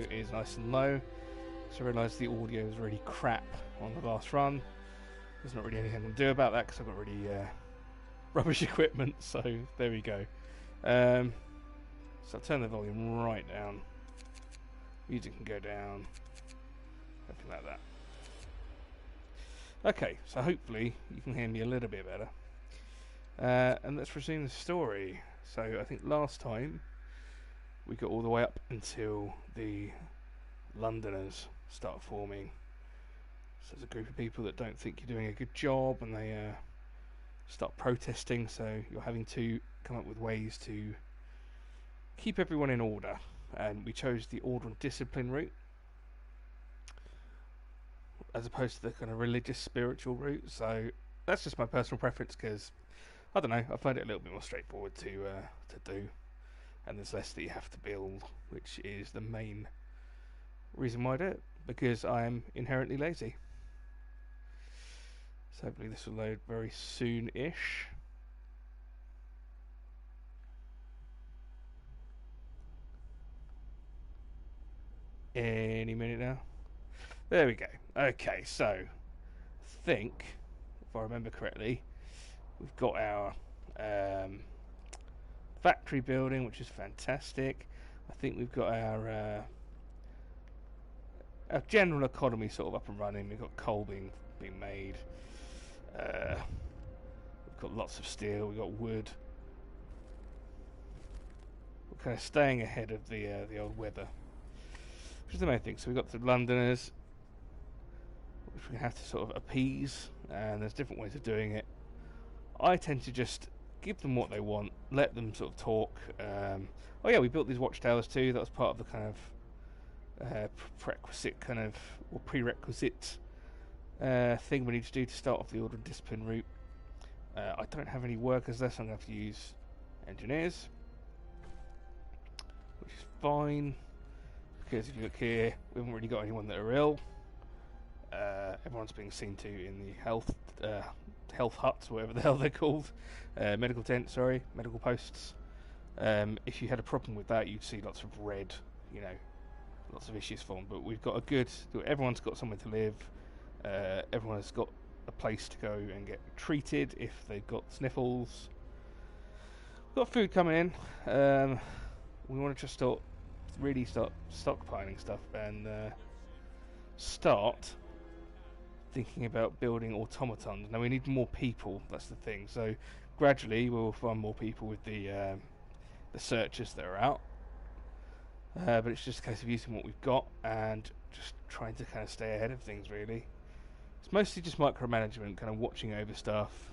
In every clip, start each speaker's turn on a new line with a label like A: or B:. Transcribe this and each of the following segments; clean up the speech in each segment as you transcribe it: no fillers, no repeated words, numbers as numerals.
A: is nice and low. So I realised the audio is really crap on the last run. There's not really anything I can do about that because I've got really rubbish equipment. So there we go. So I'll turn the volume right down. Music can go down. Something like that. Okay, so hopefully you can hear me a little bit better. And let's resume the story. So I think last time we got all the way up until the Londoners start forming. So there's a group of people that don't think you're doing a good job, and they start protesting. So you're having to come up with ways to keep everyone in order. And we chose the order and discipline route, as opposed to the kind of religious, spiritual route. So that's just my personal preference because, I don't know, I find it a little bit more straightforward to do. And there's less that you have to build, which is the main reason why I do it, because I am inherently lazy. So hopefully this will load very soon-ish. Any minute now. There we go. Okay, so I think, if I remember correctly, we've got our factory building, which is fantastic. I think we've got our general economy sort of up and running. We've got coal being made. We've got lots of steel. We've got wood. We're kind of staying ahead of the old weather, which is the main thing. So we've got the Londoners, which we have to sort of appease, and there's different ways of doing it. I tend to just give them what they want, let them sort of talk. Oh yeah, we built these watchtowers too. That was part of the kind of prerequisite thing we need to do to start off the order and discipline route. I don't have any workers there, so I'm going to have to use engineers, which is fine, because if you look here, we haven't really got anyone that are ill. Everyone's being seen to in the health huts, whatever the hell they're called, medical tents, sorry, medical posts. If you had a problem with that, you'd see lots of red, lots of issues formed. But we've got everyone's got somewhere to live. Everyone has got a place to go and get treated if they've got sniffles. We've got food coming in. We want to just start stockpiling stuff and start thinking about building automatons. Now we need more people, that's the thing. So gradually we'll find more people with the searchers that are out. But it's just a case of using what we've got and just trying to kind of stay ahead of things, really. It's mostly just micromanagement, kind of watching over stuff.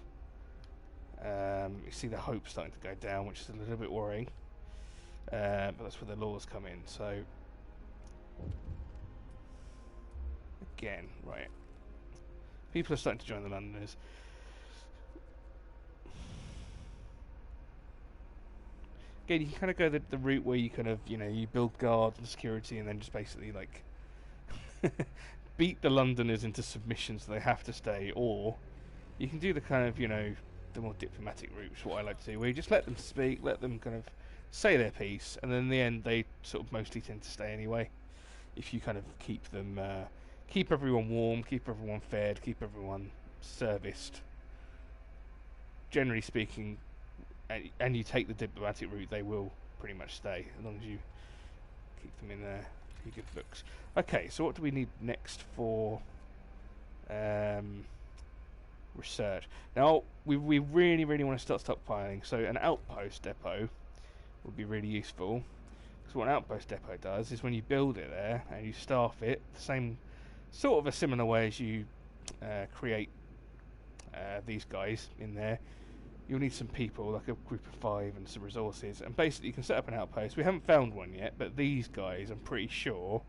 A: You see the hope starting to go down, which is a little bit worrying. But that's where the laws come in. So again, right, people are starting to join the Londoners. Again, you can kind of go the route where you kind of, you build guards and security and then just basically like beat the Londoners into submission so they have to stay, or you can do the kind of, the more diplomatic route, which is what I like to do, where you just let them speak, let them kind of say their piece, and then in the end they sort of mostly tend to stay anyway. If you kind of keep them, keep everyone warm, keep everyone fed, keep everyone serviced, generally speaking, and you take the diplomatic route, they will pretty much stay, as long as you keep them in your good books. Okay, so what do we need next for research? Now, we really, really want to start stockpiling, so an outpost depot would be really useful. Because what an outpost depot does is when you build it there and you staff it, the same sort of a similar way as you create these guys in there, you'll need some people, like a group of 5 and some resources, and basically you can set up an outpost. We haven't found one yet, but these guys, I'm pretty sure,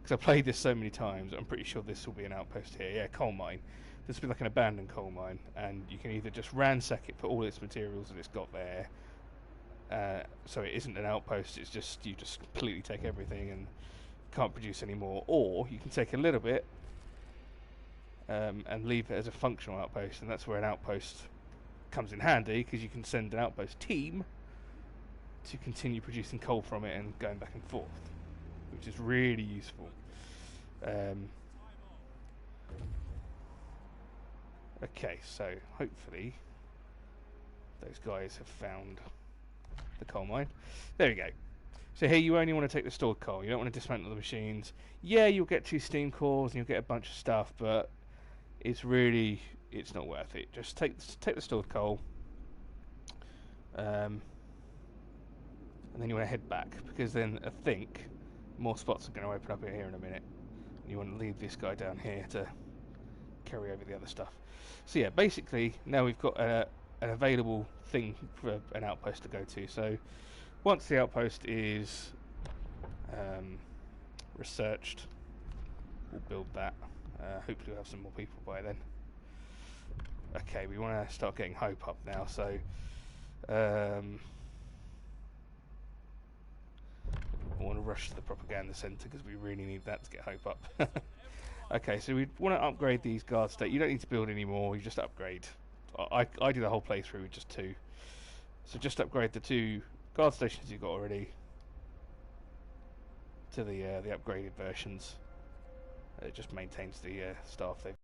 A: because I've played this so many times, I'm pretty sure this will be an outpost here. Yeah, coal mine. This will be like an abandoned coal mine, and you can either just ransack it for all its materials that it's got there, so it isn't an outpost, it's just, you just completely take everything and can't produce any more, or you can take a little bit and leave it as a functional outpost, and that's where an outpost comes in handy, because you can send an outpost team to continue producing coal from it and going back and forth. which is really useful. Okay, so hopefully those guys have found the coal mine. There we go. So here you only want to take the stored coal. You don't want to dismantle the machines. Yeah, you'll get 2 steam cores and you'll get a bunch of stuff, but it's not worth it. Just take the stored coal, and then you want to head back, because then I think more spots are going to open up here in a minute. And you want to leave this guy down here to carry over the other stuff. So yeah, basically now we've got an available thing for an outpost to go to. So once the outpost is researched, we'll build that. Hopefully we'll have some more people by then. Okay, we want to start getting hope up now, so I want to rush to the propaganda centre because we really need that to get hope up. Okay, so we want to upgrade these guard stations. You don't need to build any more, you just upgrade. I did the whole playthrough with just 2. So just upgrade the 2 guard stations you've got already to the upgraded versions. It just maintains the staff they've,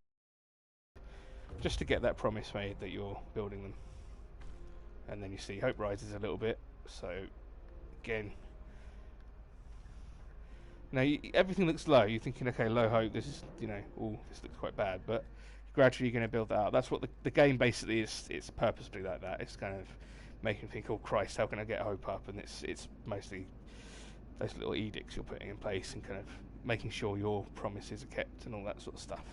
A: just to get that promise made that you're building them. And then you see hope rises a little bit. So again, now everything looks low. You're thinking, okay, low hope. This is, this looks quite bad. But gradually you're going to build that up. That's what the game basically is. It's purposely like that. It's kind of making you think, oh Christ, how can I get hope up? And it's mostly those little edicts you're putting in place and kind of making sure your promises are kept and all that sort of stuff.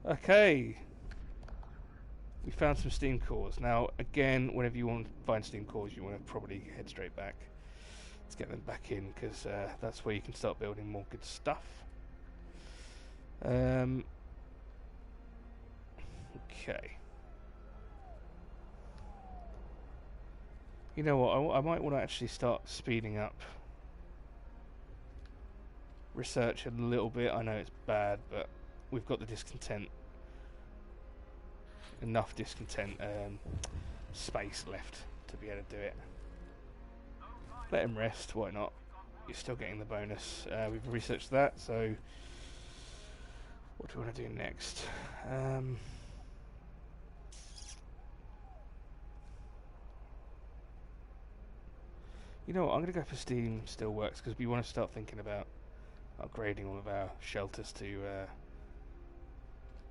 A: Okay, we found some steam cores. Now again, whenever you want to find steam cores, you want to probably head straight back. Let's get them back in, because that's where you can start building more good stuff. Okay. You know what, I might want to actually start speeding up research a little bit. I know it's bad, but we've got the discontent, enough discontent space left to be able to do it. Let him rest, why not? You're still getting the bonus. We've researched that, so what do we want to do next? You know what, I'm going to go for steam still works, because we want to start thinking about upgrading all of our shelters to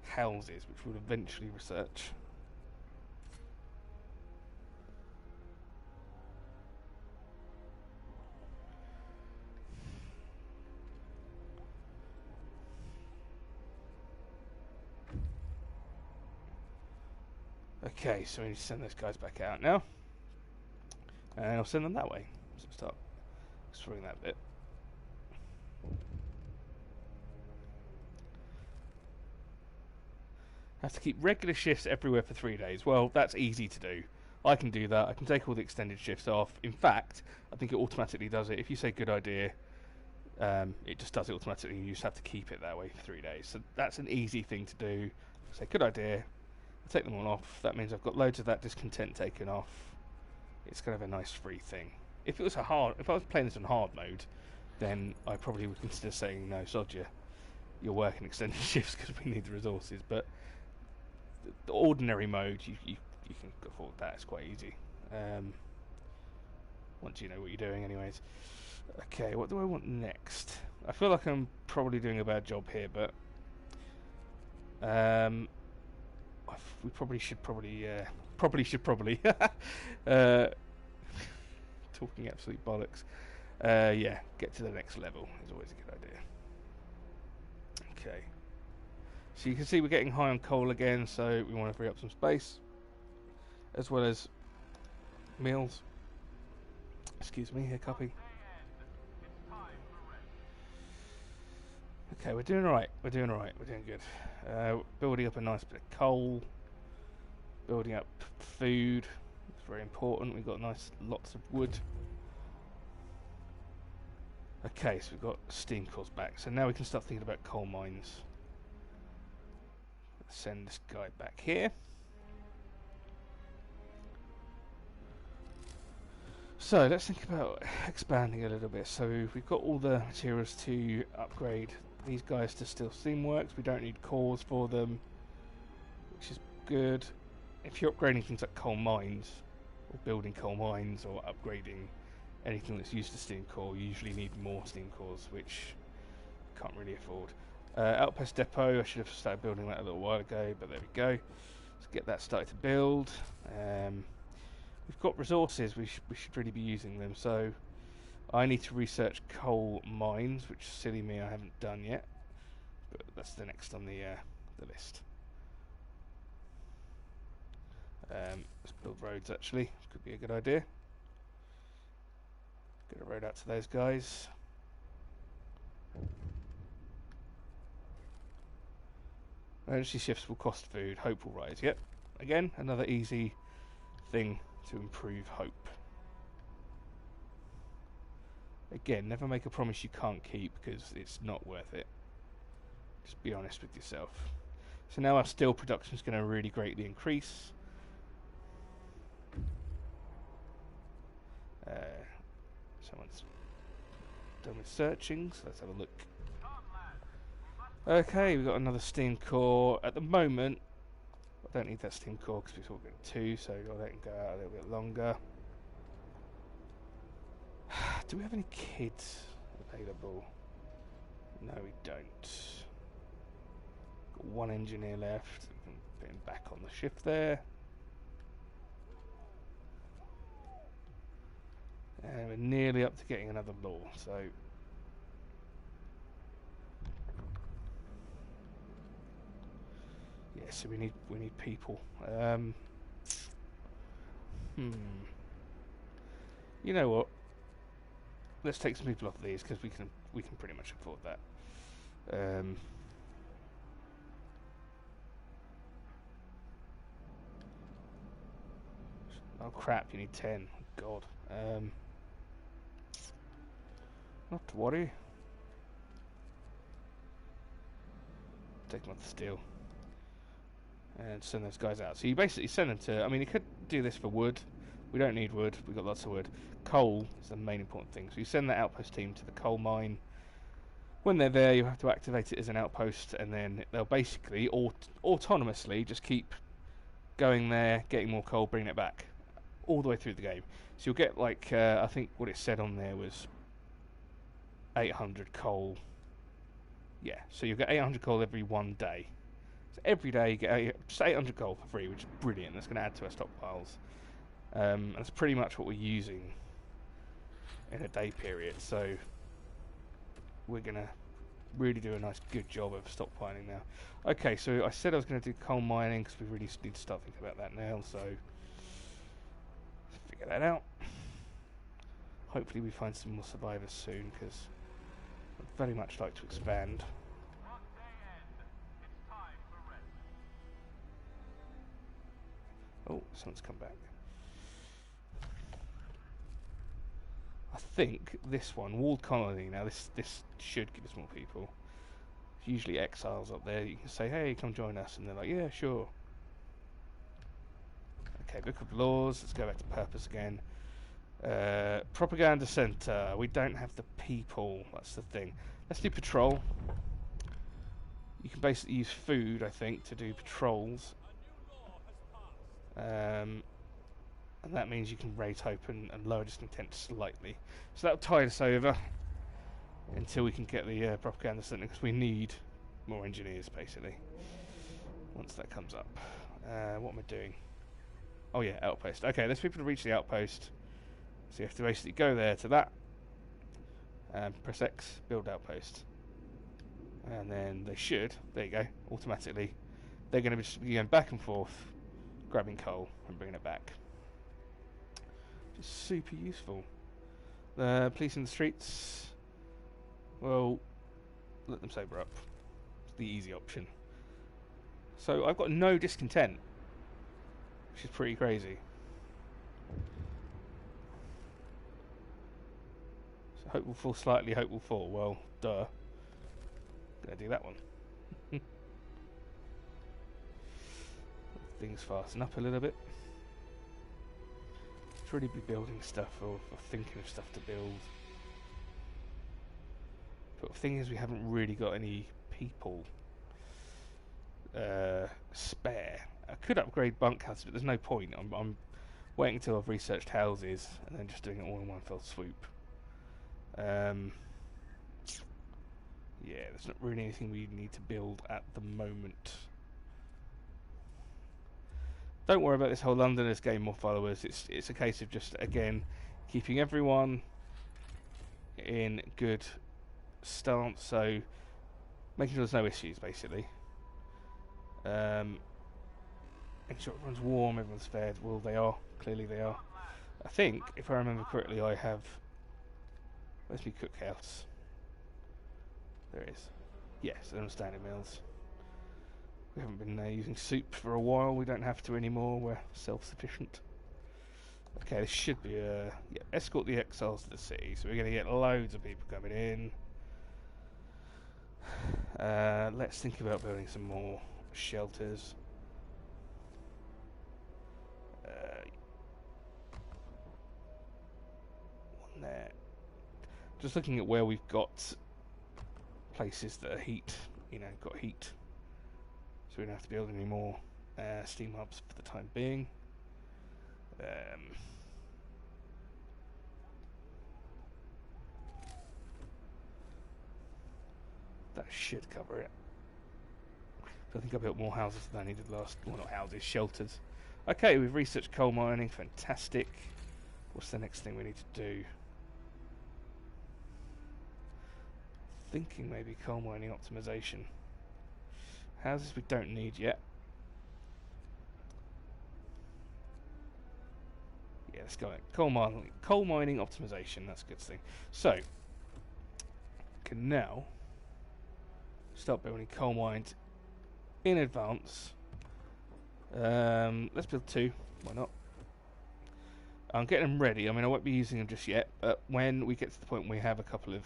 A: houses, which we'll eventually research. Okay, so we need to send those guys back out now, and I'll send them that way. So start exploring that bit. Have to keep regular shifts everywhere for 3 days. Well, that's easy to do. I can do that. I can take all the extended shifts off. In fact, I think it automatically does it. If you say good idea, it just does it automatically. You just have to keep it that way for 3 days. So that's an easy thing to do. Say good idea. I'll take them all off. That means I've got loads of that discontent taken off. It's kind of a nice free thing. If I was playing this on hard mode, then I probably would consider saying no, sod you. You're working extended shifts because we need the resources. But the ordinary mode, you can afford that. It's quite easy. Once you know what you're doing, anyways. Okay, what do I want next? I feel like I'm probably doing a bad job here, but we probably should talking absolute bollocks. Yeah, get to the next level is always a good idea. Okay. So you can see we're getting high on coal again, so we want to free up some space, as well as meals. Excuse me, hiccuping. Okay, we're doing alright. We're doing good. Building up a nice bit of coal. Building up food. It's very important. We've got lots of wood. Okay, so we've got steam cores back. So now we can start thinking about coal mines. Let's send this guy back here. So let's think about expanding a little bit. So we've got all the materials to upgrade these guys to still steamworks. We don't need cores for them, which is good. If you're upgrading things like coal mines, or building coal mines, or upgrading anything that's used to steam core, you usually need more steam cores, which you can't really afford. Outpost Depot, I should have started building that a little while ago, but there we go. Let's get that started to build. We've got resources, we should really be using them, so I need to research coal mines, which, silly me, I haven't done yet, but that's the next on the list. Let's build roads, actually, could be a good idea. Get a road out to those guys. Emergency shifts will cost food, hope will rise. Yep, again, another easy thing to improve hope. Again, never make a promise you can't keep, because it's not worth it. Just be honest with yourself. So now our steel production is going to really greatly increase. Someone's done with searching, so let's have a look. Okay, we've got another steam core. At the moment, I don't need that steam core because we've all got 2, so I'll let it go out a little bit longer. Do we have any kids available? No, we don't. Got 1 engineer left. Put him back on the shift there. And we're nearly up to getting another law, so yeah, so we need people. You know what? Let's take some people off of these because we can pretty much afford that. Oh crap! You need 10. God. Not to worry. Take them off the steel. And send those guys out. So you basically send them to... I mean, you could do this for wood. We don't need wood. We've got lots of wood. Coal is the main important thing. So you send that outpost team to the coal mine. When they're there, you have to activate it as an outpost. And then they'll basically autonomously just keep going there, getting more coal, bringing it back. All the way through the game. So you'll get like... I think what it said on there was 800 coal. Yeah, so you'll get 800 coal every 1 day. So every day you get just 800 coal for free, which is brilliant. That's going to add to our stockpiles. And that's pretty much what we're using in a day period. So we're going to really do a nice, good job of stockpiling now. Okay, so I said I was going to do coal mining because we really need to start thinking about that now. So let's figure that out. Hopefully we find some more survivors soon because I'd very much like to expand. Oh, someone's come back. I think this one, walled colony. Now this should give us more people. There's usually exiles up there. You can say, "Hey, come join us," and they're like, "Yeah, sure." Okay, Book of Laws. Let's go back to purpose again. Propaganda Center. We don't have the people. That's the thing. Let's do patrol. You can basically use food, I think, to do patrols. And that means you can rate hope and lower discontent slightly. So that'll tide us over until we can get the propaganda center, because we need more engineers, basically, once that comes up. What am I doing? Oh yeah, outpost. Okay, there's people to reach the outpost. So you have to basically go there to that, press X, build outpost. And then they should, there you go, automatically, they're going to just be going back and forth, grabbing coal and bringing it back. Just super useful. Police in the streets, well, let them sober up. It's the easy option. So I've got no discontent, which is pretty crazy. So hope will fall slightly, hope will fall. Well, duh. Gonna do that one. Things fasten up a little bit. Should really be building stuff or thinking of stuff to build. But the thing is, we haven't really got any people spare. I could upgrade bunkhouses, but there's no point. I'm waiting until I've researched houses and then just doing it all in one fell swoop. Yeah, there's not really anything we need to build at the moment. Don't worry about this whole Londoners gain more followers. It's a case of just, again, keeping everyone in good stance, so making sure there's no issues, basically. Making sure everyone's warm, everyone's fed. Well, they are. Clearly they are. I think, if I remember correctly, I have... Where's my cookhouse? There it is. Yes, they're on standing meals. We haven't been using soup for a while. We don't have to anymore. We're self-sufficient. Okay, this should be a... Yeah, escort the exiles to the city. So we're going to get loads of people coming in. Let's think about building some more shelters. One there. Just looking at where we've got places that are heat, got heat. So we don't have to build any more steam hubs for the time being. That should cover it. So I think I built more houses than I needed last. Well, not houses, shelters. Okay, we've researched coal mining. Fantastic. What's the next thing we need to do? Thinking maybe coal mining optimization. Houses we don't need yet. Yeah, let's go. Coal mining optimization. That's a good thing. So, we can now start building coal mines in advance. Let's build 2. Why not? I'm getting them ready. I mean, I won't be using them just yet, but when we get to the point where we have a couple of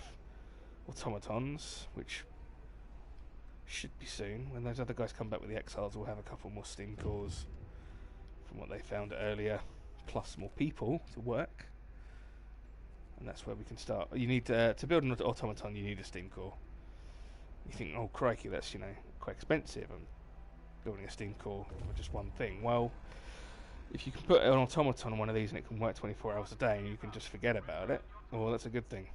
A: automatons, which should be soon, when those other guys come back with the exiles, we'll have a couple more steam cores from what they found earlier, plus more people to work, and that's where we can start. You need to build an automaton. You need a steam core. You think, oh crikey, that's quite expensive. I'm building a steam core for just one thing. Well, if you can put an automaton on one of these and it can work 24 hours a day and you can just forget about it, well, that's a good thing.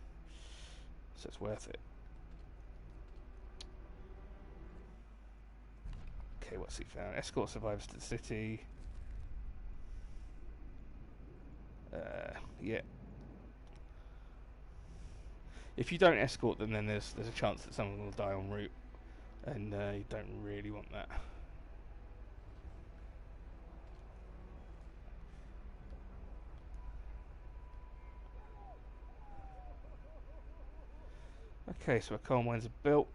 A: So it's worth it. Okay, what's he found? Escort survivors to the city. Yeah. If you don't escort them, then there's a chance that someone will die en route, and you don't really want that. Okay, so our coal mines are built.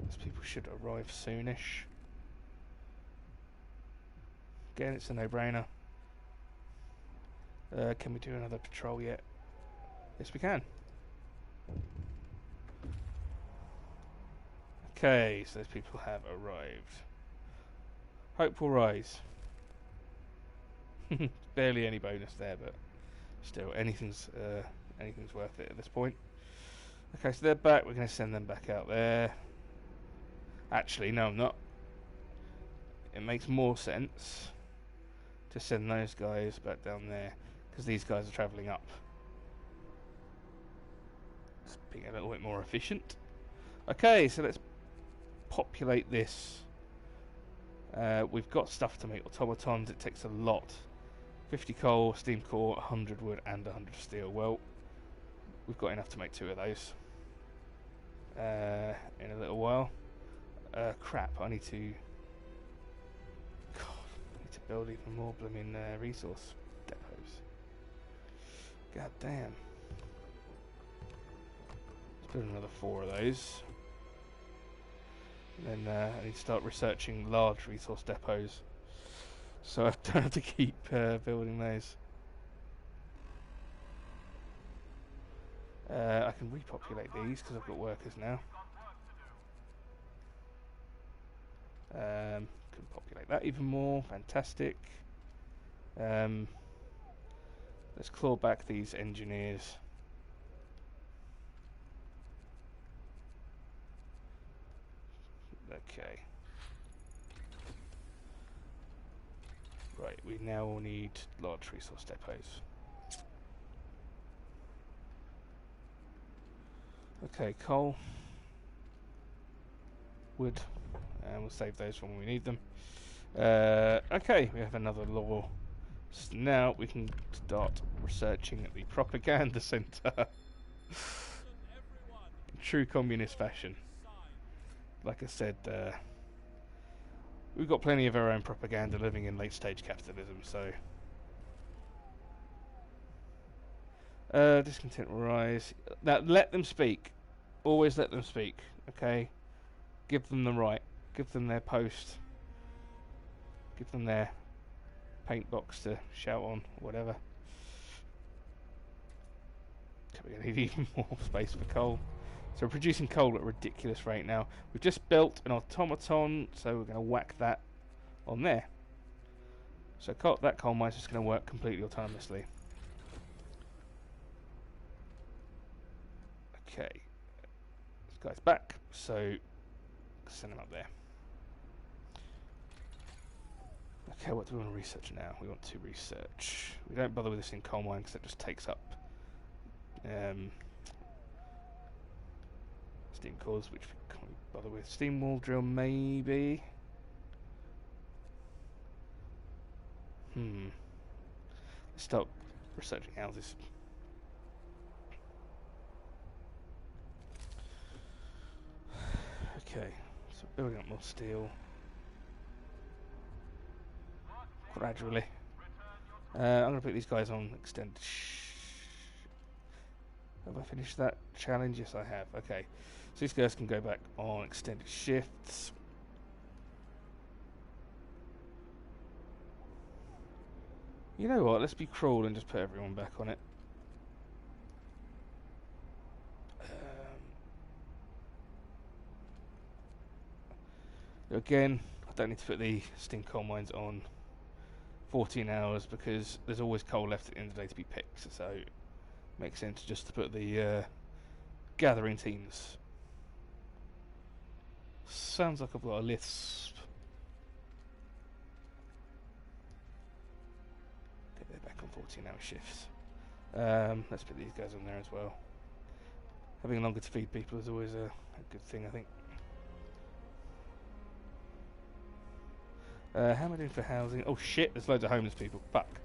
A: These people should arrive soonish. Again, it's a no-brainer. Can we do another patrol yet? Yes, we can. Okay, so those people have arrived. Hope will rise. Barely any bonus there, but still, anything's worth it at this point. Okay, so they're back. We're going to send them back out there. Actually, no, I'm not. It makes more sense to send those guys back down there, because these guys are travelling up. It's being a little bit more efficient. Okay, so let's populate this. We've got stuff to make automatons. It takes a lot. 50 coal, steam core, 100 wood and 100 steel. Well, we've got enough to make 2 of those in a little while. Crap, I need to build even more blooming resource depots. God damn. Let's build another 4 of those. And then I need to start researching large resource depots, so I don't have to keep building those. I can repopulate these because I've got workers now. can populate that even more. Fantastic. Let's claw back these engineers. Okay. Right, we now need large resource depots. Okay, coal, wood, and we'll save those for when we need them. Okay, we have another law. So now we can start researching at the propaganda centre. In true communist fashion. Like I said, we've got plenty of our own propaganda living in late stage capitalism, so... discontent will rise. Now, let them speak. Always let them speak, okay? Give them the right. Give them their post. Give them their paint box to shout on, whatever. Okay, we're going to need even more space for coal. So we're producing coal at a ridiculous rate now. We've just built an automaton, so we're going to whack that on there. So that coal mine is just going to work completely autonomously. Okay. This guy's back, so send him up there. Okay, what do we want to research now? We want to research... We don't bother with this in coal mine because it just takes up steam cores, which we can't bother with. Steam wall drill, maybe. Let's start researching houses. Okay, so building up more steel. Gradually. I'm going to put these guys on extended... Have I finished that challenge? Yes, I have. Okay. So these guys can go back on extended shifts. You know what? Let's be cruel and just put everyone back on it. Again, I don't need to put the steam coal mines on 14 hours because there's always coal left at the end of the day to be picked, so it makes sense just to put the gathering teams. Sounds like I've got a lisp. Okay, they're back on 14-hour shifts. Let's put these guys on there as well. Having longer to feed people is always a good thing, I think. How am I doing for housing? Oh shit, there's loads of homeless people. Fuck.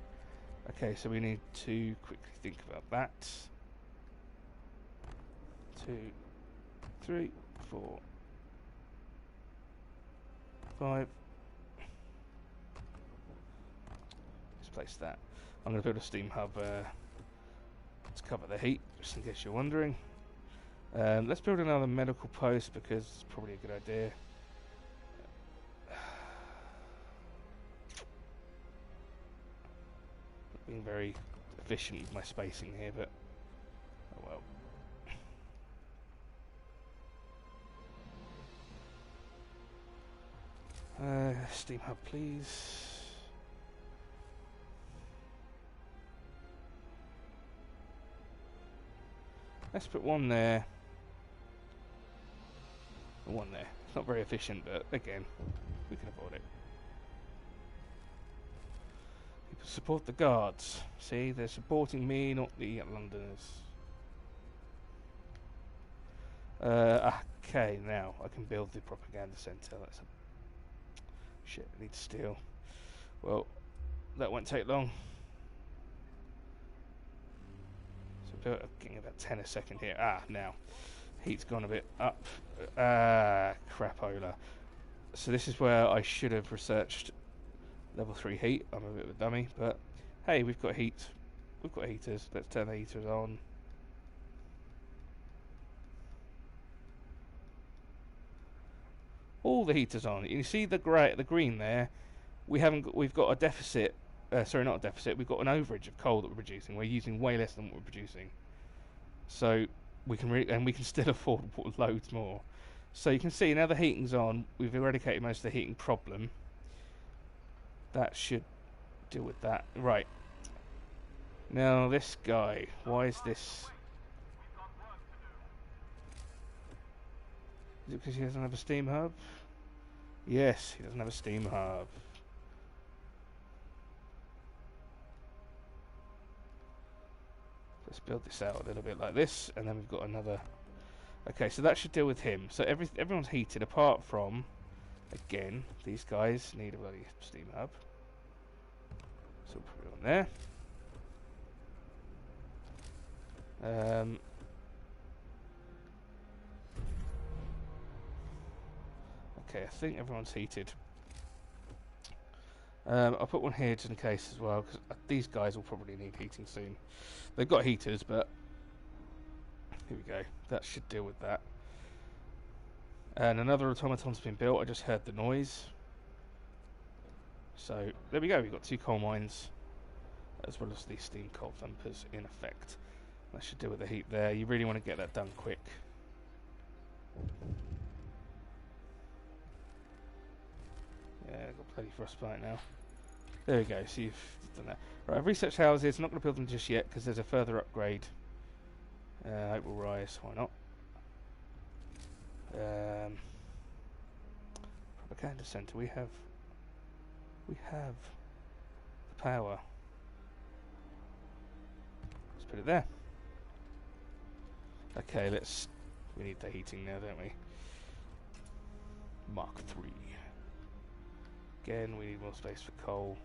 A: Okay, so we need to quickly think about that. 2, 3, 4, 5. Let's place that. I'm going to build a steam hub to cover the heat, just in case you're wondering. Let's build another medical post because it's probably a good idea. Being very efficient with my spacing here, but oh well. Steam hub, please. Let's put one there. And one there. It's not very efficient, but again, we can avoid it. Support the guards. See, they're supporting me, not the Londoners. Okay, now I can build the propaganda centre. That's a... Shit, I need steel. Well, that won't take long. So I'm getting about 10 a second here. Now. Heat's gone a bit up. Crapola. So this is where I should have researched level 3 heat. I'm a bit of a dummy, but hey, we've got heat. We've got heaters. Let's turn the heaters on. All the heaters on. You see the green there. We've got a deficit. Sorry, not a deficit. We've got an overage of coal that we're producing. We're using way less than what we're producing. So we can and we can still afford loads more. So you can see now the heating's on. We've eradicated most of the heating problem. that should deal with that. Right. Now this guy, why is this? Is it because he doesn't have a steam hub? Yes, he doesn't have a steam hub. Let's build this out a little bit like this, and then we've got another. Okay, so that should deal with him. So everyone's heated apart from, again, these guys need a bloody steam hub. So we'll put it on there. Okay, I think everyone's heated. I'll put one here just in case as well, because these guys will probably need heating soon. They've got heaters, but here we go. That should deal with that. And another automaton's been built. I just heard the noise. So there we go. We've got 2 coal mines, as well as these steam coal thumpers in effect. That should deal with the heat there. You really want to get that done quick. Yeah, I've got plenty frostbite now. There we go, so you've done that. Right, I've researched houses, not going to build them just yet because there's a further upgrade. Hope will rise, why not? Propaganda centre, we have the power. Let's put it there. Okay, we need the heating now, don't we? Mark 3. Again, we need more space for coal.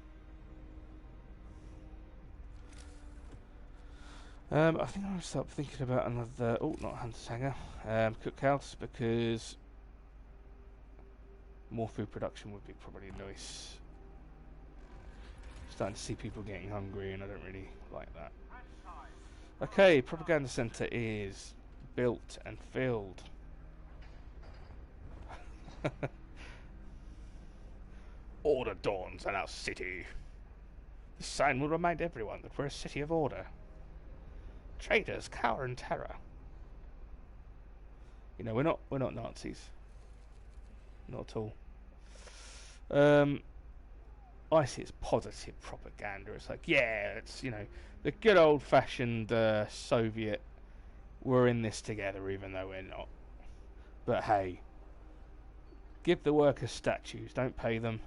A: I think I'm going to start thinking about another, not Hunter's Hangar, cookhouse, because more food production would be probably nice. Starting to see people getting hungry, and I don't really like that. Okay, propaganda centre is built and filled. Order dawns on our city. This sign will remind everyone that we're a city of order. Traitors cower in terror. You know, we're not Nazis. Not at all. I see it's positive propaganda. It's like, yeah, it's, you know, the good old-fashioned Soviet. We're in this together, even though we're not. But hey, give the workers statues. Don't pay them.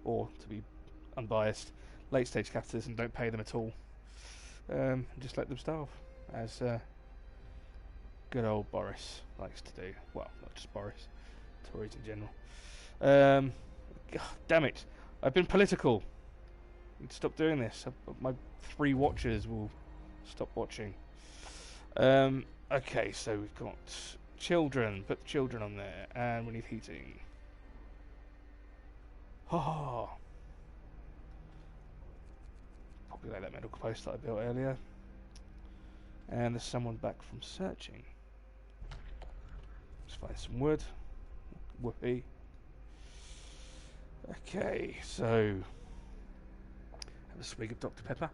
A: Or, to be unbiased, late-stage capitalism, don't pay them at all. Just let them starve, as good old Boris likes to do. Well, not just Boris, Tories in general. God damn it, I've been political. I need to stop doing this. My 3 watchers will stop watching. Okay, so we've got children. Put the children on there, and we need heating. Ha! Populate that medical post that I built earlier. And there's someone back from searching. Let's find some wood. Whoopee. Okay, so have a swig of Dr. Pepper.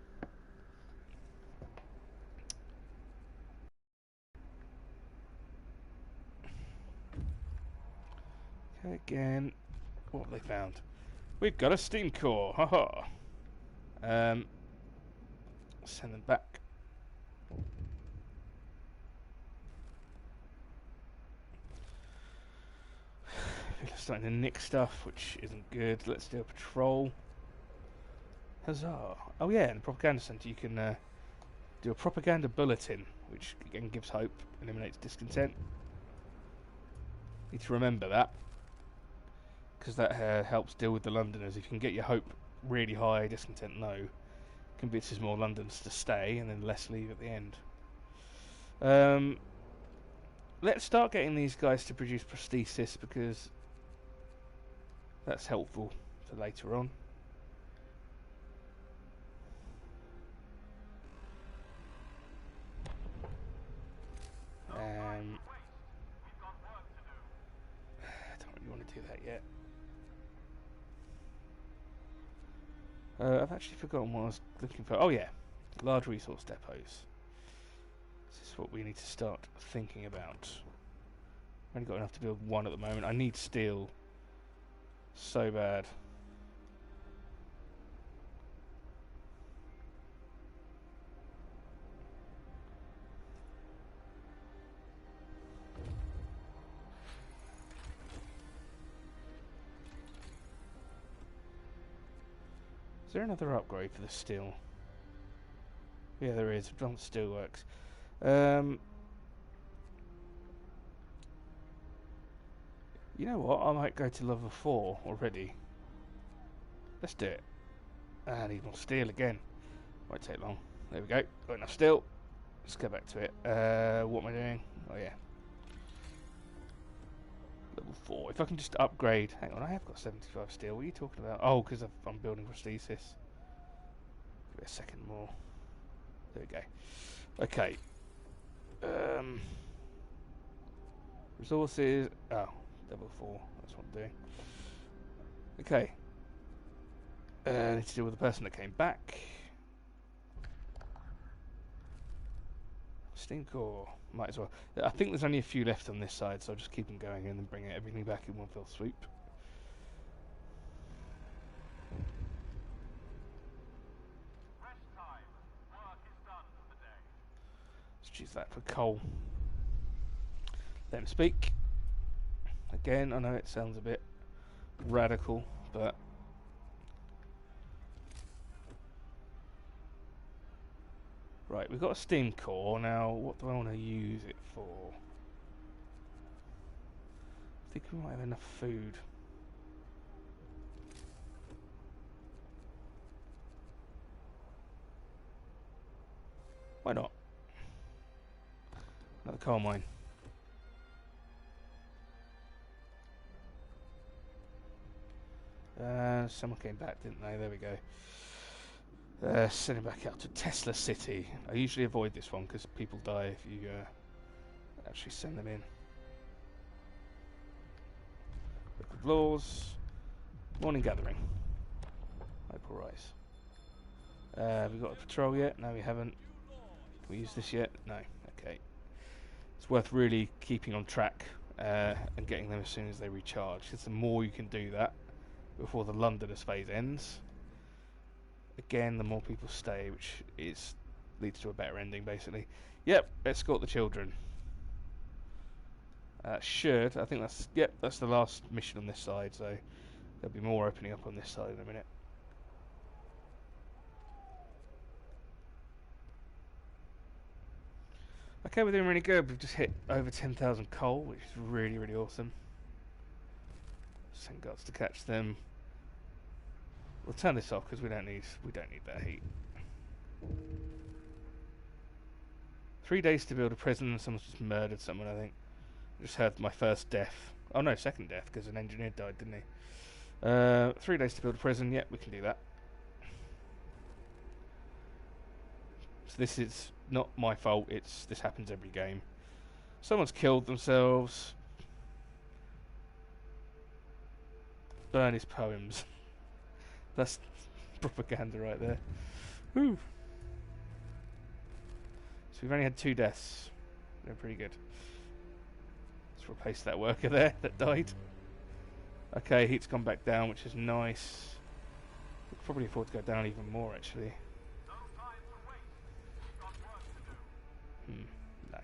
A: Okay, again, what have they found? We've got a steam core, haha. Send them back. People are starting to nick stuff, which isn't good. Let's do a patrol. Huzzah! Oh yeah, in the propaganda centre you can do a propaganda bulletin, which again gives hope, eliminates discontent. Need to remember that, because that helps deal with the Londoners. If you can get your hope really high, discontent low, convinces more Londoners to stay, and then less leave at the end. Let's start getting these guys to produce prosthesis, because that's helpful for later on. I don't really want to do that yet. I've actually forgotten what I was looking for. Oh yeah, large resource depots. This is what we need to start thinking about. only got enough to build one at the moment. I need steel so bad. Is there another upgrade for the steel? Yeah, there is. Advanced steelworks. You know what? I might go to level 4 already. Let's do it. I need more steel again. Won't take long. There we go. Got enough steel. Let's go back to it. What am I doing? Oh yeah. Level 4. If I can just upgrade. Hang on, I have got 75 steel. What are you talking about? Oh, because I'm building prosthesis. Give it a second more. There we go. Okay. Resources. Oh, level 4. That's what I'm doing. Okay. I need to deal with the person that came back. Steam core. Might as well. I think there's only a few left on this side, so I'll just keep them going and then bring everything back in one fell swoop.
B: Rest time. Work is done for the day.
A: Let's use that for coal. Let him speak. Again, I know it sounds a bit radical, but right, we've got a steam core. Now, what do I want to use it for? I think we might have enough food. Why not? Another coal mine. Someone came back, didn't they? There we go. Send him back out to Tesla City. I usually avoid this one because people die if you actually send them in. Book of Laws. Morning Gathering. April Rise. Have we got a patrol yet? No, we haven't. Can we use this yet? No. Okay. It's worth really keeping on track and getting them as soon as they recharge. Because the more you can do that before the Londoners phase ends, again, the more people stay, which leads to a better ending, basically. Yep, escort the children. I think that's the last mission on this side, so there'll be more opening up on this side in a minute. Okay, we're doing really good. We've just hit over 10,000 coal, which is really, really awesome. Send guards to catch them. We'll turn this off because we don't need that heat. 3 days to build a prison, and someone's just murdered someone. I think. I just heard my first death. Oh no, second death because an engineer died, didn't he? 3 days to build a prison. Yep, we can do that. So this is not my fault. This happens every game. Someone's killed themselves. Burn his poems. That's propaganda right there. Woo. So we've only had 2 deaths. They're pretty good. Let's replace that worker there that died. Okay, heat's gone back down, which is nice. We could probably afford to go down even more, actually.
B: No time to wait. We've got work to do.
A: No.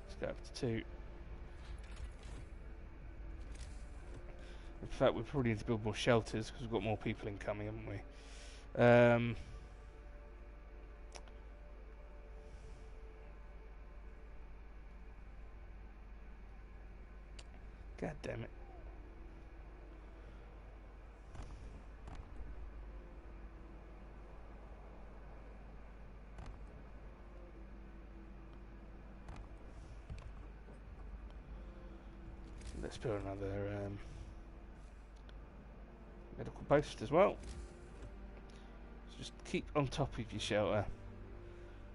A: Let's go up to 2. In fact, we probably need to build more shelters because we've got more people incoming, haven't we? God damn it. Let's build another medical post as well. So just keep on top of your shelter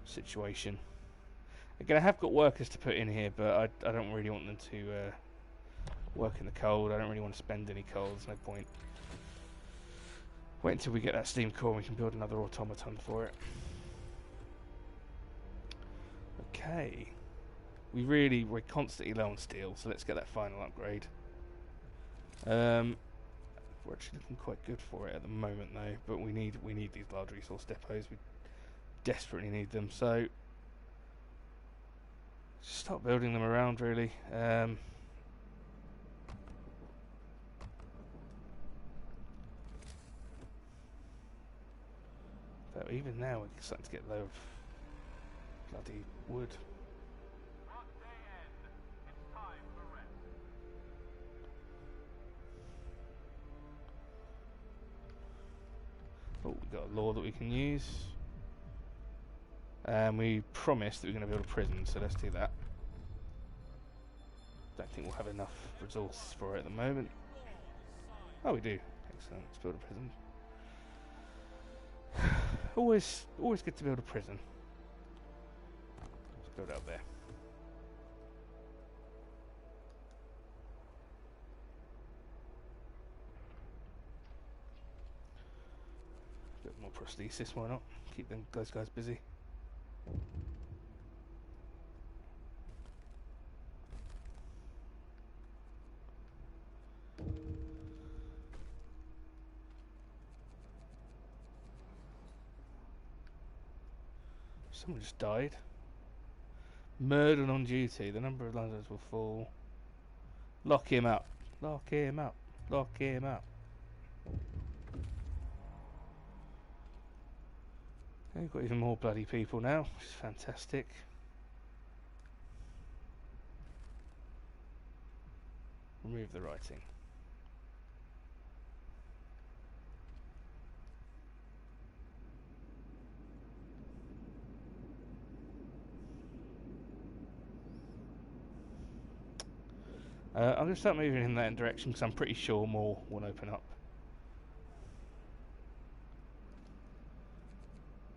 A: situation. Again, I have got workers to put in here, but I don't really want them to work in the cold. I don't really want to spend any coal. There's no point. Wait until we get that steam core and we can build another automaton for it. Okay. we're constantly low on steel, so let's get that final upgrade. We're actually looking quite good for it at the moment though, but we need these large resource depots. We desperately need them, so just start building them around really. But even now we're starting to get low of bloody wood.
B: Work day end. It's time for rest.
A: Oh, we've got a law that we can use. And we promised that we're going to build a prison, so let's do that. Don't think we'll have enough resource for it at the moment. Oh, we do. Excellent. Let's build a prison. Always good to build a prison. Let's build it up there. A bit more prosthesis, why not? Keep those guys busy. Someone just died. Murdered on duty. The number of Londoners will fall. Lock him up. Lock him up. Lock him up. We've got even more bloody people now, which is fantastic. Remove the writing. I'm going to start moving in that direction because I'm pretty sure more will open up.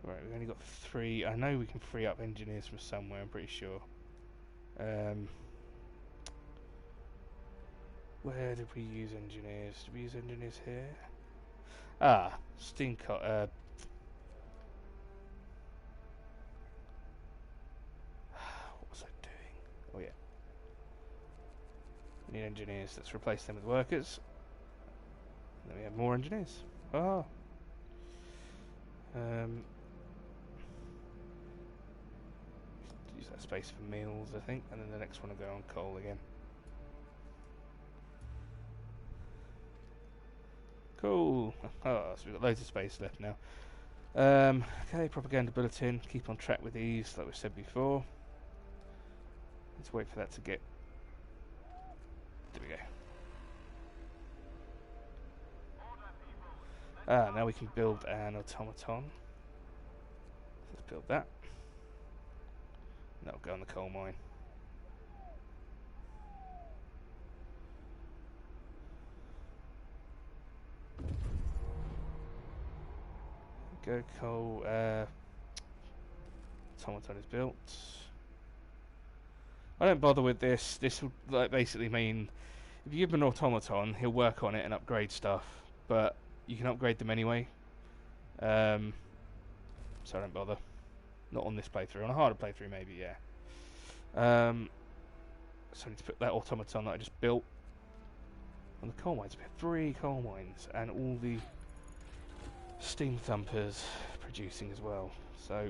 A: Right, we've only got 3. I know we can free up engineers from somewhere, I'm pretty sure. Where did we use engineers? Did we use engineers here? Ah, steam cut. What was I doing? Oh yeah. We need engineers. Let's replace them with workers. And then we have more engineers. Ah. Use that space for meals, I think, and then the next one will go on coal again. Cool. Oh, so we've got loads of space left now. Okay, propaganda bulletin. Keep on track with these, like we said before. Let's wait for that to get. There we go. Ah, now we can build an automaton. Let's build that. That'll go on the coal mine. Go coal. Automaton is built. I don't bother with this. This will like basically mean if you give him an automaton, he'll work on it and upgrade stuff. But you can upgrade them anyway. So I don't bother. Not on this playthrough. On a harder playthrough, maybe, yeah. So I need to put that automaton that I just built on the coal mines. We have 3 coal mines and all the steam thumpers producing as well. So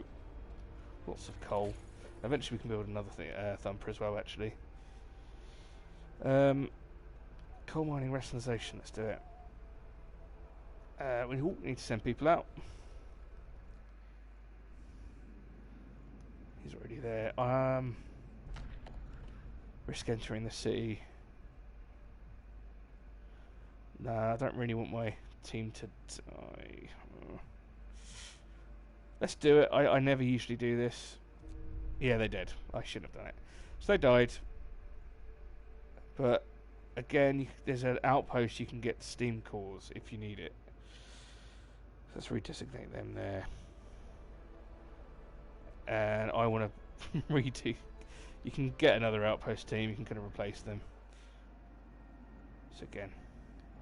A: lots of coal. Eventually we can build another thumper as well, actually. Coal mining rationalisation. Let's do it. We need to send people out. He's already there. Risk entering the city. Nah, I don't really want my team to die. Let's do it. I never usually do this. Yeah, they did. I shouldn't have done it. So they died. But again, there's an outpost you can get steam cores if you need it. Let's redesignate them there. And I want to redo. You can get another outpost team. You can kind of replace them. So again,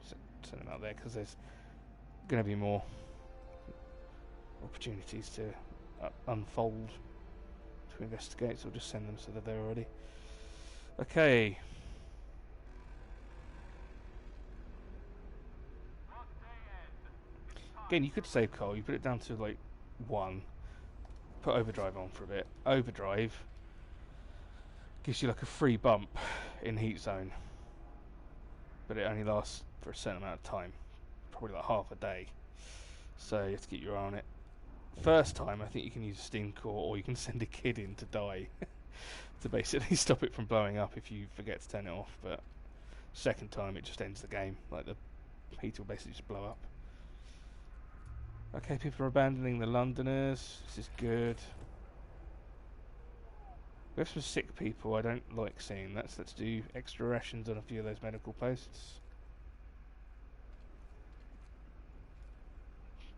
A: send them out there because there's going to be more opportunities to unfold to investigate. So we'll just send them so that they're there already. Okay. Again, you could save coal. You put it down to like 1. Put overdrive on for a bit. Overdrive gives you like a free bump in heat zone, but it only lasts for a certain amount of time, probably like half a day. So you have to keep your eye on it. First time, I think you can use a steam core, or you can send a kid in to die to basically stop it from blowing up if you forget to turn it off. But second time, it just ends the game. Like the heater will basically just blow up. Okay, people are abandoning the Londoners. This is good. We have some sick people. I don't like seeing that, so let's do extra rations on a few of those medical posts.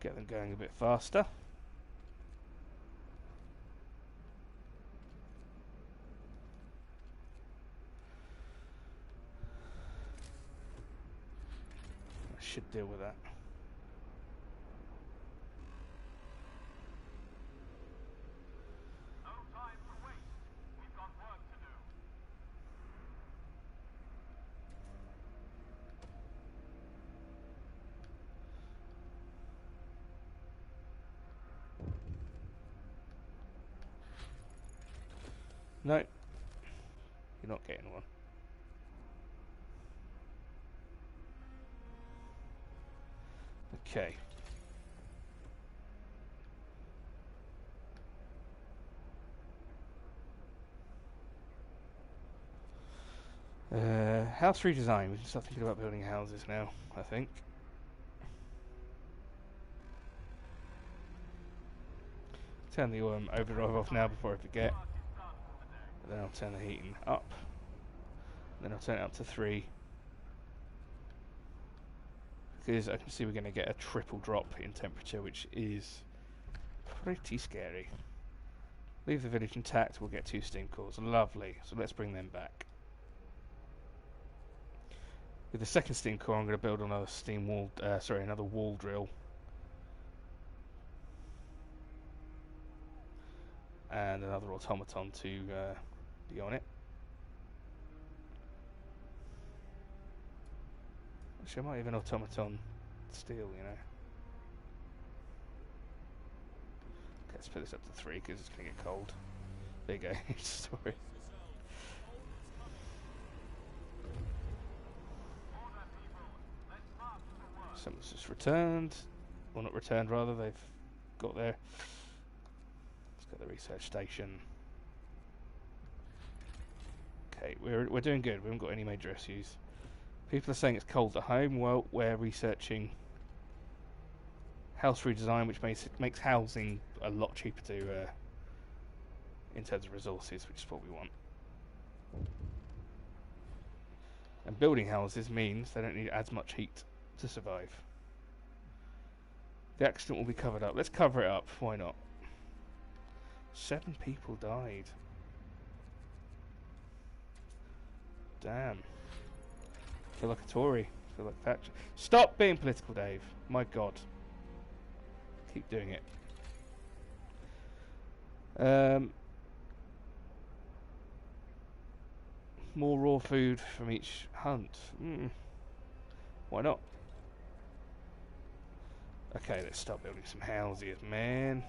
A: Get them going a bit faster. I should deal with that.
B: No time to waste. We've got work to do.
A: No, you're not getting one. Okay. House redesign. We can start thinking about building houses now, I think. Turn the overdrive off now before I forget.
B: Work is done for the day.
A: And then I'll turn the heating up. Then I'll turn it up to 3. Because I can see we're going to get a triple drop in temperature, which is pretty scary. Leave the village intact, we'll get 2 steam cores. Lovely. So let's bring them back. With the second steam core, I'm going to build another another wall drill. And another automaton to be on it. Actually, I might even automaton steel, you know. Okay, let's put this up to 3 because it's going to get cold. There you go. Sorry.
B: Order people. Let's march to work.
A: Someone's just returned. Well, not returned, rather. They've got there. Let's go to the research station. Okay, we're doing good. We haven't got any major issues. People are saying it's cold at home. Well, we're researching house redesign, which makes housing a lot cheaper to in terms of resources, which is what we want. And building houses means they don't need as much heat to survive. The accident will be covered up. Let's cover it up. Why not? 7 people died. Damn. Feel like a Tory. Feel like Thatcher. Stop being political, Dave. My God. Keep doing it. More raw food from each hunt. Why not? Okay, let's start building some houses, man.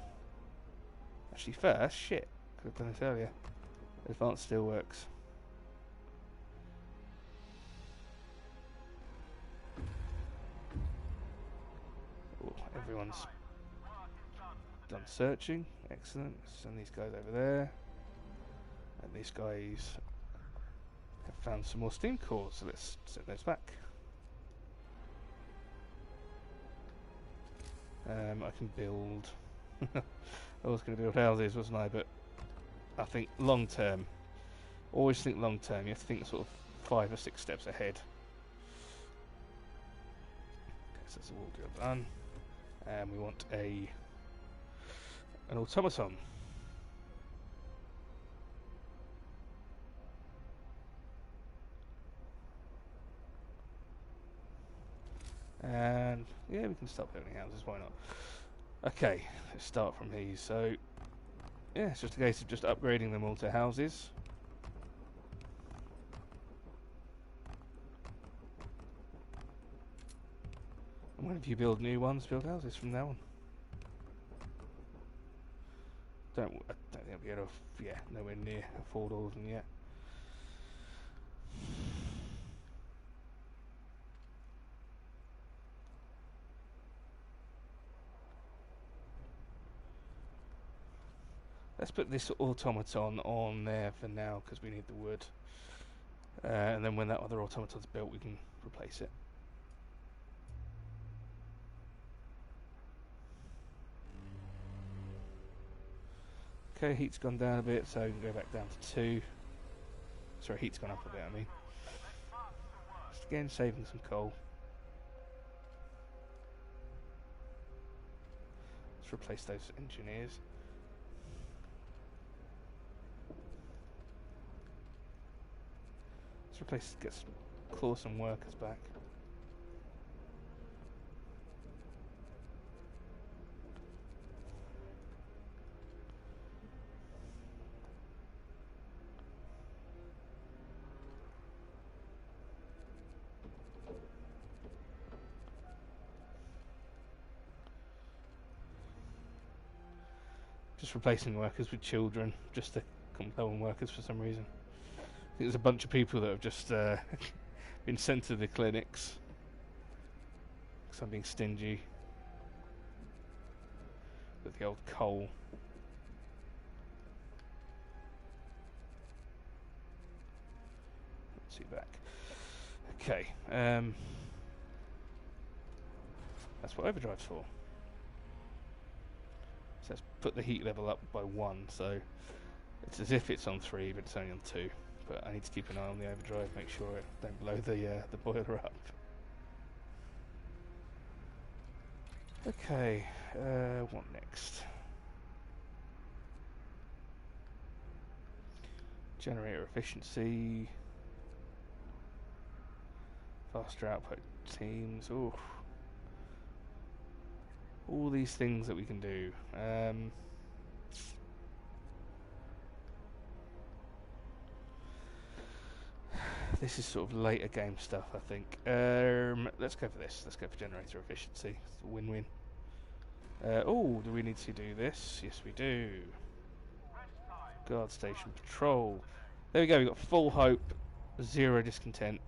A: Actually, first, shit. Could have done this earlier. Advanced steelworks. Oh, everyone's
B: Work is done for the
A: done
B: day.
A: searching. Excellent. Send these guys over there. And these guys have found some more steam cores, so let's send those back. I can build. I was going to build houses, wasn't I? But I think long term. Always think long term. You have to think sort of 5 or 6 steps ahead. Okay, so that's a wall drill done. And we want an automaton. And yeah, we can start building houses, why not? Okay, let's start from these. So yeah, it's just a case of just upgrading them all to houses. And whenever you build new ones, build houses from now on. I don't think I'll be able to, nowhere near afford all of them yet. Let's put this automaton on there for now because we need the wood. And then when that other automaton's built, we can replace it. Okay, heat's gone down a bit, so we can go back down to 2. Sorry, heat's gone up a bit, I mean. Just again, saving some coal. Let's replace those engineers. Let's claw some workers back. Just replacing workers with children, just to compel on workers for some reason. I think there's a bunch of people that have just been sent to the clinics because I'm being stingy with the old coal. Let's see back. Okay, that's what overdrive's for. So let's put the heat level up by 1, so it's as if it's on 3, but it's only on 2. But I need to keep an eye on the overdrive, make sure it don't blow the boiler up. Okay, what next? Generator efficiency, faster output teams. Ooh, all these things that we can do. This is sort of later game stuff, I think. Let's go for this. Let's go for generator efficiency. It's a win-win. Oh, do we need to do this? Yes, we do. Guard station patrol. There we go. We've got full hope, 0 discontent.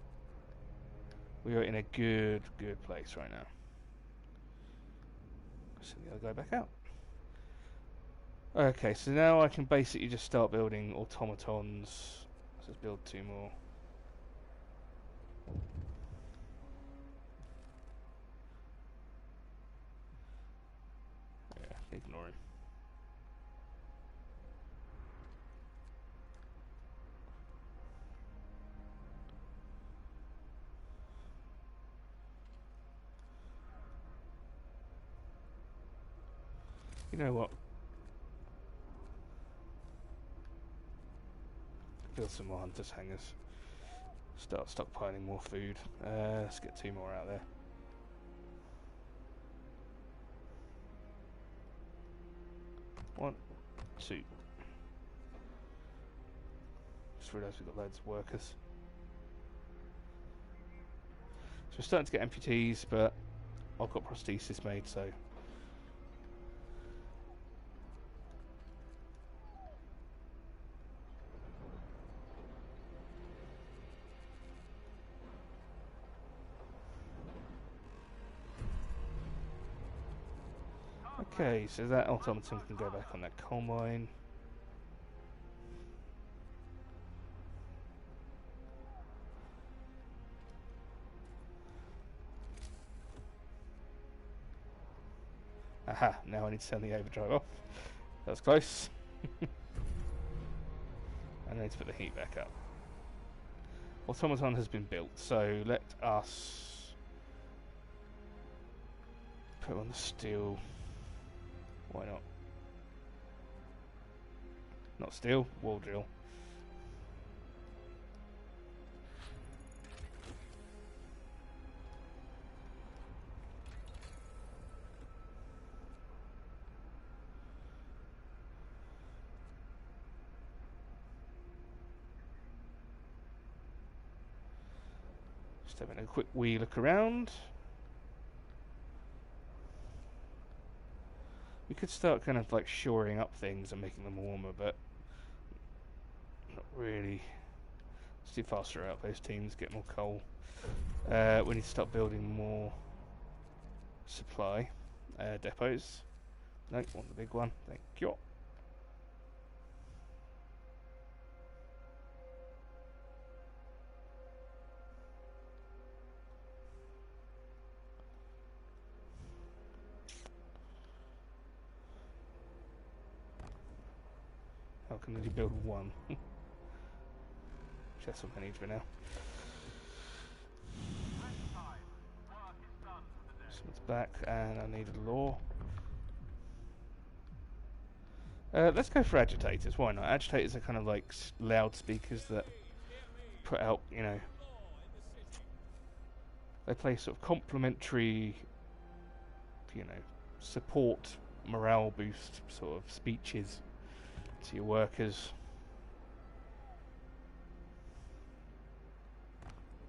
A: We are in a good place right now. Send the other guy back out. Okay, so now I can basically just start building automatons. Let's build 2 more. Yeah, ignore him. You know what? Build some more hunters' hangars. Start stockpiling more food. Let's get 2 more out there. One, 2. Just realised we've got loads of workers. So we're starting to get amputees, but I've got prosthesis made, so. Okay, so that automaton can go back on that coal mine. Aha, now I need to turn the overdrive off. That was close. And I need to put the heat back up. Automaton has been built, so let us put on the steel. Why not? Not steel, wall drill. Just having a quick wee look around. We could start kind of like shoring up things and making them warmer, but not really. Let's do faster outpost teams, get more coal. We need to start building more supply depots. No, want the big one. Thank you. How can I build one? That's what I need for now. Someone's back, and I need a law. Let's go for agitators. Why not? Agitators are kind of like loudspeakers that put out, you know, they play sort of complementary, you know, support, morale boost sort of speeches to your workers.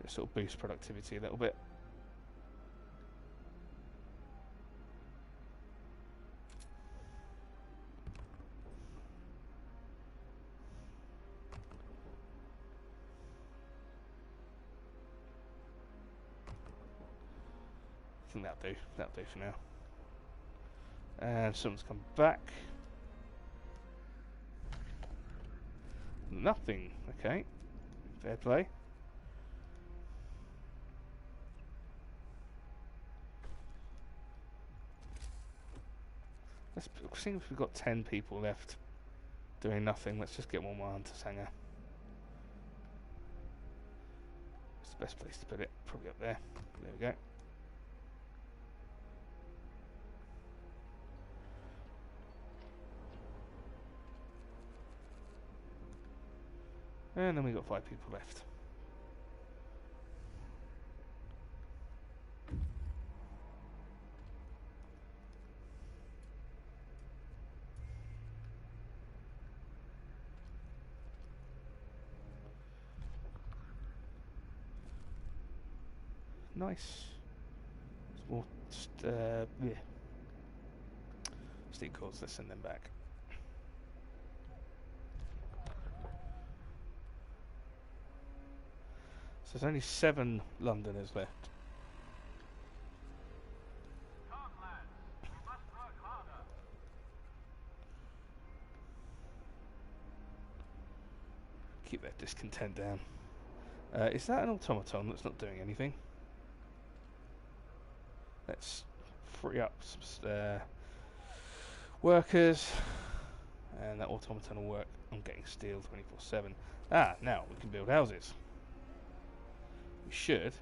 A: They sort of boost productivity a little bit. I think that'll do for now. And someone's come back. Nothing. Okay. Fair play. Let's see if we've got 10 people left doing nothing. Let's just get one more Hunter's Hangar. It's the best place to put it. Probably up there. There we go. And then we've got 5 people left. Nice. More yeah. Steam cores, let's send them back. So there's only 7 Londoners left.
B: Come, lads. We must work harder.
A: Keep that discontent down. Is that an automaton that's not doing anything? Let's free up some workers, and that automaton will work on getting steel 24/7. Ah, now we can build houses. We should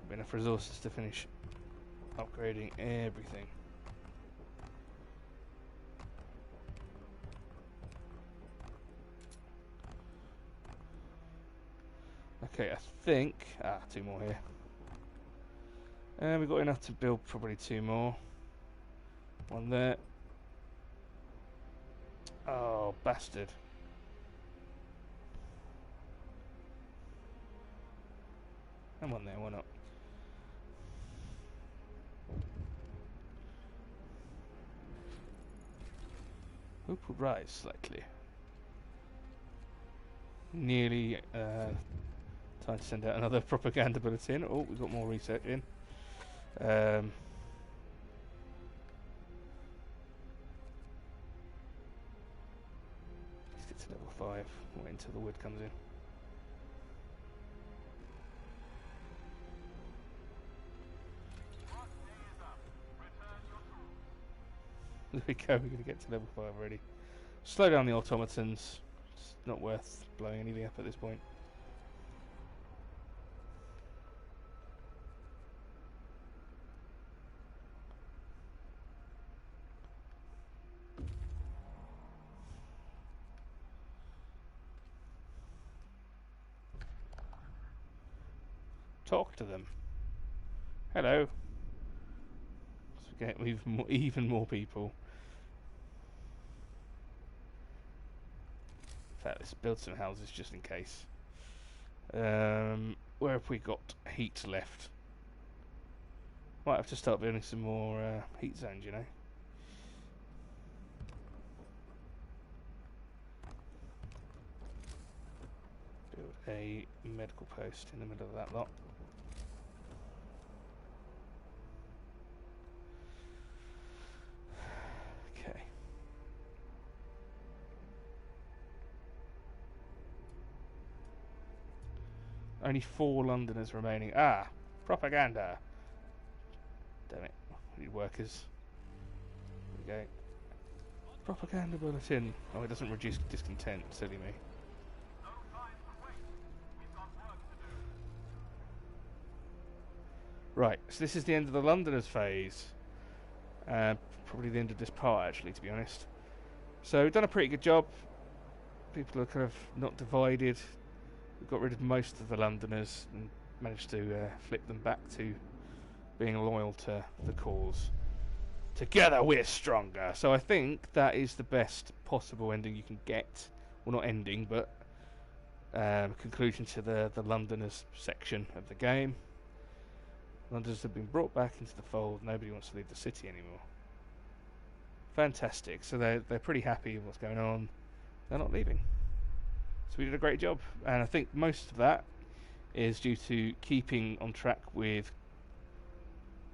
A: have enough resources to finish upgrading everything. Okay, I think 2 more here. And we've got enough to build probably 2 more. One there. Oh, bastard. And one there, why not? Hope will rise slightly. Nearly time to send out another propaganda bulletin. Oh, we've got more research in. Let's get to level 5. Wait until the wood comes in. There we go, we're going to get to level 5 already. Slow down the automatons. It's not worth blowing anything up at this point. Talk to them. Hello. So we get even more people. In fact, let's build some houses just in case. Where have we got heat left? Might have to start building some more heat zones, you know. a medical post in the middle of that lot. Okay. Only 4 Londoners remaining. Ah! Propaganda! Damn it. We need workers. There we go. Propaganda bulletin. Oh, it doesn't reduce discontent. Silly me.
B: No time to wait. We've got work to do.
A: Right, so this is the end of the Londoners phase. Probably the end of this part, actually, to be honest. So we've done a pretty good job. People are kind of not divided. We've got rid of most of the Londoners and managed to flip them back to being loyal to the cause. Together we're stronger. So I think that is the best possible ending you can get. Well, not ending, but conclusion to the Londoners section of the game. Londoners have been brought back into the fold. Nobody wants to leave the city anymore. Fantastic. So they're pretty happy with what's going on. They're not leaving. So we did a great job. And I think most of that is due to keeping on track with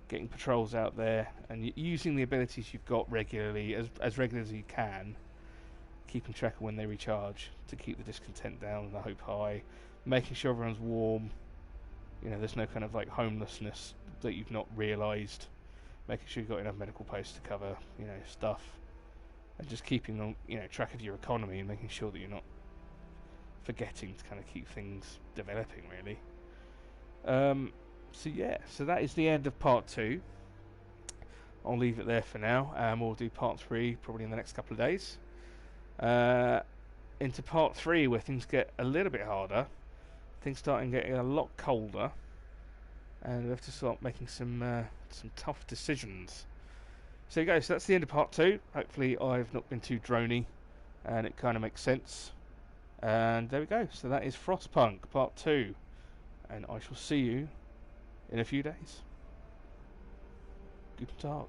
A: getting patrols out there and using the abilities you've got regularly, as regularly as you can, keeping track of when they recharge to keep the discontent down and the hope high, making sure everyone's warm, you know, there's no kind of like homelessness that you've not realised, making sure you've got enough medical posts to cover, you know, stuff, and just keeping on, you know, track of your economy and making sure that you're not forgetting to kind of keep things developing, really. So yeah, so that is the end of part 2. I'll leave it there for now, and we'll do part 3 probably in the next couple of days. Into part 3, where things get a little bit harder, things start getting a lot colder, and we have to start making some tough decisions. So there you go. So that's the end of part 2. Hopefully I've not been too drony, and it kind of makes sense. And there we go. So that is Frostpunk part 2, and I shall see you in a few days. Guten Tag.